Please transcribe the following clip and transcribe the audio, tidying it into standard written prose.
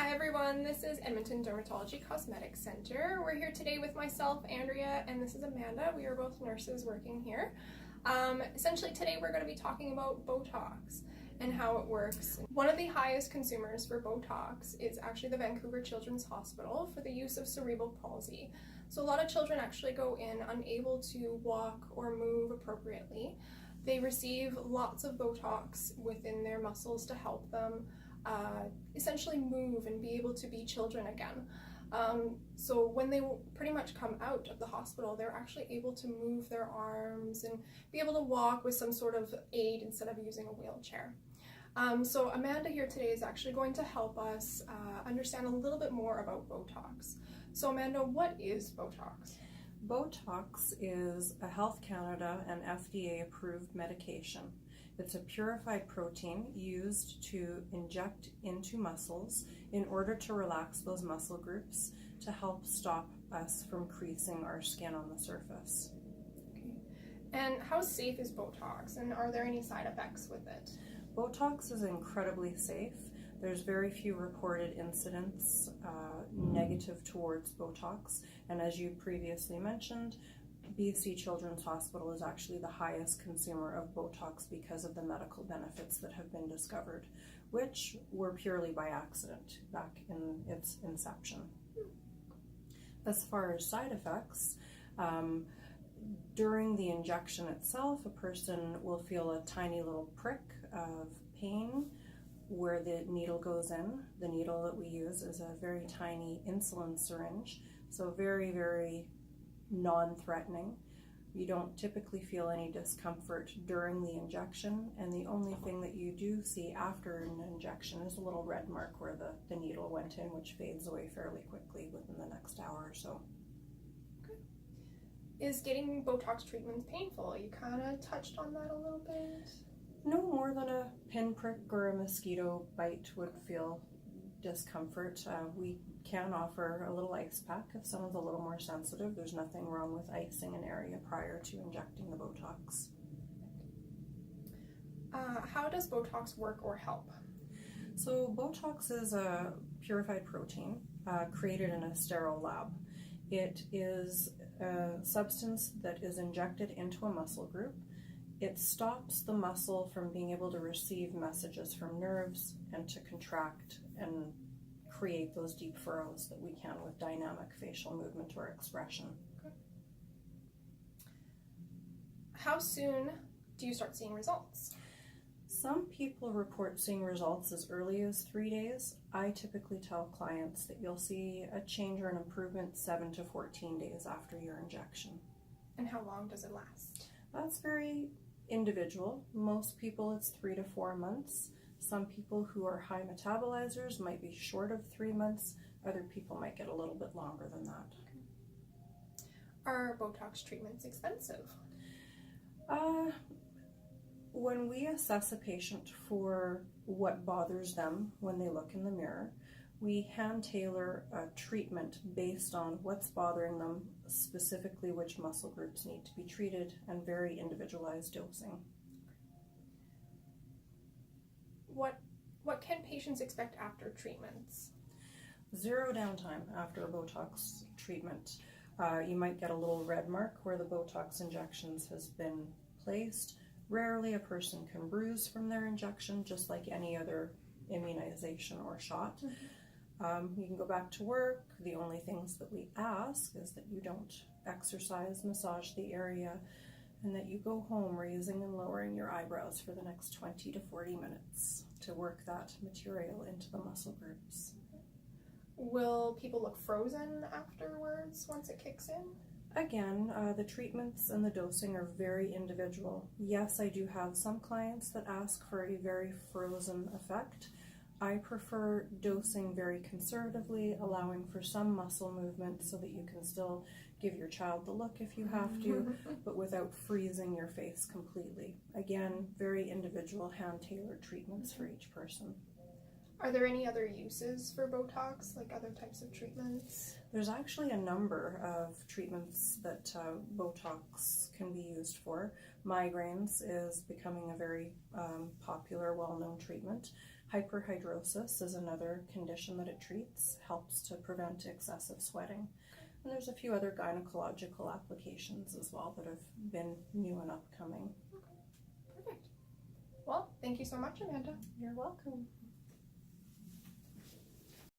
Hi everyone, this is Edmonton Dermatology Cosmetic Center. We're here today with myself, Andrea, and this is Amanda. We are both nurses working here. Essentially today we're going to be talking about Botox and how it works. One of the highest consumers for Botox is actually the Vancouver Children's Hospital for the use of cerebral palsy. So a lot of children actually go in unable to walk or move appropriately. They receive lots of Botox within their muscles to help them essentially move and be able to be children again. So when they pretty much come out of the hospital, they're actually able to move their arms and be able to walk with some sort of aid instead of using a wheelchair. So Amanda here today is actually going to help us understand a little bit more about Botox. So Amanda, what is Botox? Botox is a Health Canada and FDA approved medication. It's a purified protein used to inject into muscles in order to relax those muscle groups to help stop us from creasing our skin on the surface. Okay. And how safe is Botox, and are there any side effects with it? Botox is incredibly safe. There's very few reported incidents negative towards Botox, and as you previously mentioned, BC Children's Hospital is actually the highest consumer of Botox because of the medical benefits that have been discovered, which were purely by accident back in its inception. As far as side effects, during the injection itself, a person will feel a tiny little prick of pain where the needle goes in. The needle that we use is a very tiny insulin syringe, so very, very non-threatening. You don't typically feel any discomfort during the injection, and the only thing that you do see after an injection is a little red mark where the needle went in, which fades away fairly quickly within the next hour or so. Okay. Is getting Botox treatments painful? You kind of touched on that a little bit. No more than a pinprick or a mosquito bite would feel discomfort. We can offer a little ice pack if someone's a little more sensitive. There's nothing wrong with icing an area prior to injecting the Botox. How does Botox work or help? So Botox is a purified protein created in a sterile lab. It is a substance that is injected into a muscle group. It stops the muscle from being able to receive messages from nerves and to contract and create those deep furrows that we can with dynamic facial movement or expression. Okay. How soon do you start seeing results? Some people report seeing results as early as 3 days. I typically tell clients that you'll see a change or an improvement 7 to 14 days after your injection. And how long does it last? That's very individual. Most people it's 3 to 4 months. Some people who are high metabolizers might be short of 3 months. Other people might get a little bit longer than that. Okay. Are Botox treatments expensive? When we assess a patient for what bothers them when they look in the mirror, we hand tailor a treatment based on what's bothering them, specifically which muscle groups need to be treated, and very individualized dosing. What can patients expect after treatments? Zero downtime after a Botox treatment. You might get a little red mark where the Botox injections has been placed. Rarely a person can bruise from their injection, just like any other immunization or shot. Mm-hmm. You can go back to work. The only things that we ask is that you don't exercise, massage the area, and that you go home raising and lowering your eyebrows for the next 20 to 40 minutes to work that material into the muscle groups. Will people look frozen afterwards once it kicks in? Again, the treatments and the dosing are very individual. Yes, I do have some clients that ask for a very frozen effect. I prefer dosing very conservatively, allowing for some muscle movement so that you can still give your child the look if you have to, but without freezing your face completely. Again, very individual, hand-tailored treatments for each person. Are there any other uses for Botox, like other types of treatments? There's actually a number of treatments that Botox can be used for. Migraines is becoming a very popular, well-known treatment. Hyperhidrosis is another condition that it treats, helps to prevent excessive sweating. And there's a few other gynecological applications as well that have been new and upcoming. Perfect. Well, thank you so much, Amanda. You're welcome.